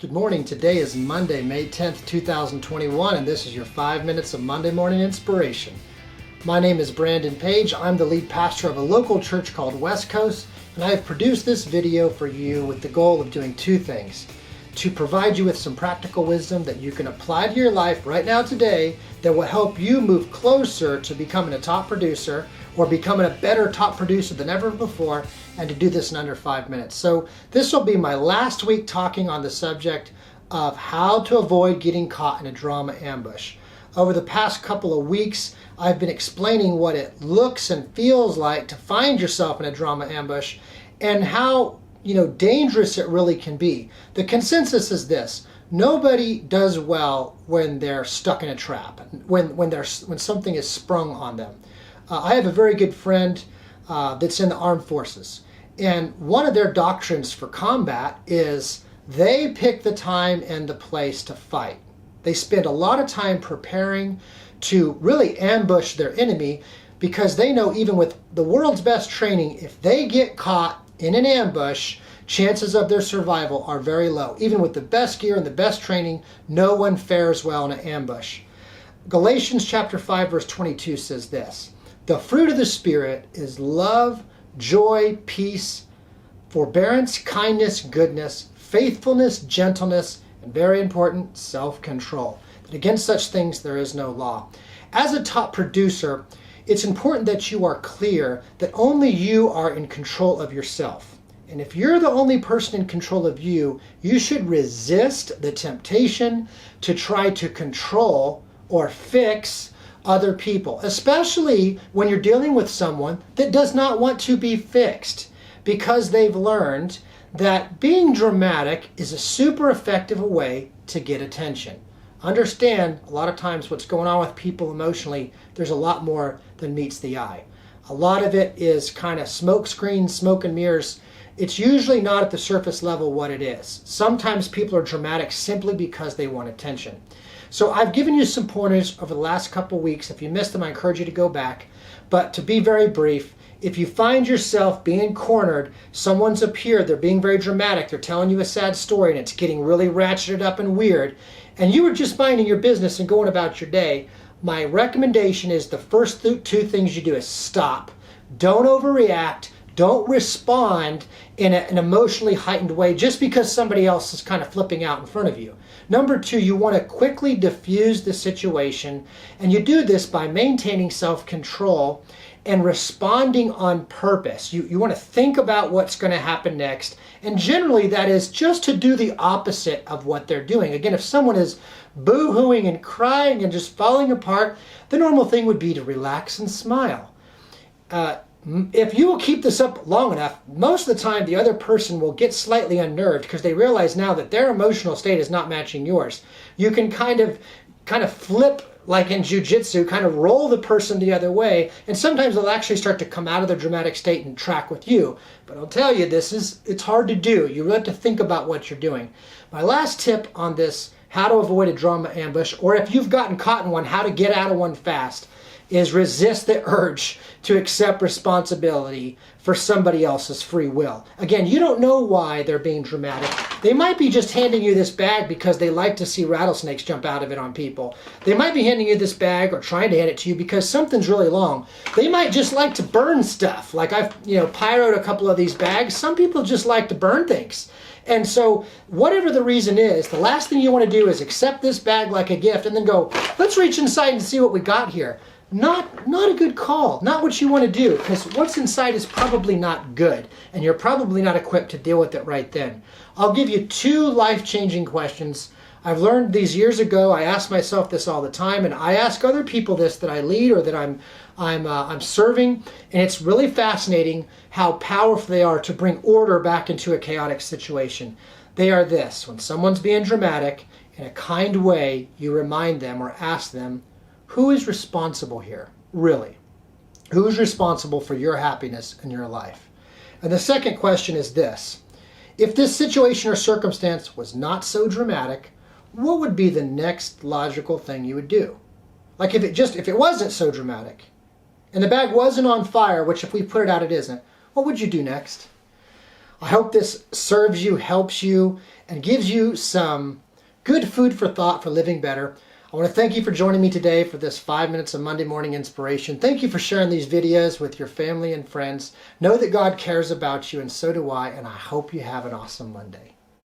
Good morning. Today is Monday, May 10th, 2021, and this is your 5 minutes of Monday morning inspiration. My name is Brandon Page. I'm the lead pastor of a local church called West Coast, and I have produced this video for you with the goal of doing two things. To provide you with some practical wisdom that you can apply to your life right now today that will help you move closer to becoming a top producer or becoming a better top producer than ever before, and to do this in under 5 minutes. So this will be my last week talking on the subject of how to avoid getting caught in a drama ambush. Over the past couple of weeks, I've been explaining what it looks and feels like to find yourself in a drama ambush and how dangerous it really can be. The consensus is this: nobody does well when they're stuck in a trap, when something is sprung on them. I have a very good friend that's in the armed forces, and one of their doctrines for combat is they pick the time and the place to fight. They spend a lot of time preparing to really ambush their enemy because they know even with the world's best training, if they get caught in an ambush, chances of their survival are very low. Even with the best gear and the best training, no one fares well in an ambush. Galatians chapter 5 verse 22 says this: "The fruit of the Spirit is love, joy, peace, forbearance, kindness, goodness, faithfulness, gentleness, and very important, self-control. That against such things there is no law." As a top producer, it's important that you are clear that only you are in control of yourself. And if you're the only person in control of you, you should resist the temptation to try to control or fix other people, especially when you're dealing with someone that does not want to be fixed, because they've learned that being dramatic is a super effective way to get attention. Understand, a lot of times what's going on with people emotionally, there's a lot more than meets the eye. A lot of it is kind of smoke screens, smoke and mirrors. It's usually not at the surface level what it is. Sometimes people are dramatic simply because they want attention. So I've given you some pointers over the last couple weeks. If you missed them, I encourage you to go back. But to be very brief, if you find yourself being cornered, someone's appeared, they're being very dramatic, they're telling you a sad story, and it's getting really ratcheted up and weird, and you were just minding your business and going about your day, my recommendation is the first two things you do is stop. Don't overreact. Don't respond in an emotionally heightened way just because somebody else is kind of flipping out in front of you. Number two, you want to quickly diffuse the situation, and you do this by maintaining self-control and responding on purpose. You want to think about what's going to happen next, and generally that is just to do the opposite of what they're doing. Again, if someone is boo-hooing and crying and just falling apart, the normal thing would be to relax and smile. If you will keep this up long enough, most of the time the other person will get slightly unnerved because they realize now that their emotional state is not matching yours. You can kind of flip, like in jiu-jitsu, kind of roll the person the other way, and sometimes they'll actually start to come out of their dramatic state and track with you. But I'll tell you, it's hard to do. You really have to think about what you're doing. My last tip on this, how to avoid a drama ambush, or if you've gotten caught in one, how to get out of one fast, is resist the urge to accept responsibility for somebody else's free will. Again, you don't know why they're being dramatic. They might be just handing you this bag because they like to see rattlesnakes jump out of it on people. They might be handing you this bag or trying to hand it to you because something's really long. They might just like to burn stuff. Like I've pyroed a couple of these bags. Some people just like to burn things. And so whatever the reason is, the last thing you want to do is accept this bag like a gift and then go, let's reach inside and see what we got here. Not a good call. Not what you want to do, because what's inside is probably not good, and you're probably not equipped to deal with it right then. I'll give you two life-changing questions. I've learned these years ago. I ask myself this all the time, and I ask other people this that I lead or that I'm serving, and it's really fascinating how powerful they are to bring order back into a chaotic situation. They are this: when someone's being dramatic, in a kind way, you remind them or ask them, who is responsible here, really? Who is responsible for your happiness in your life? And the second question is this: if this situation or circumstance was not so dramatic, what would be the next logical thing you would do? Like if it wasn't so dramatic, and the bag wasn't on fire, which if we put it out it isn't, what would you do next? I hope this serves you, helps you, and gives you some good food for thought for living better. I want to thank you for joining me today for this 5 minutes of Monday morning inspiration. Thank you for sharing these videos with your family and friends. Know that God cares about you, and so do I, and I hope you have an awesome Monday.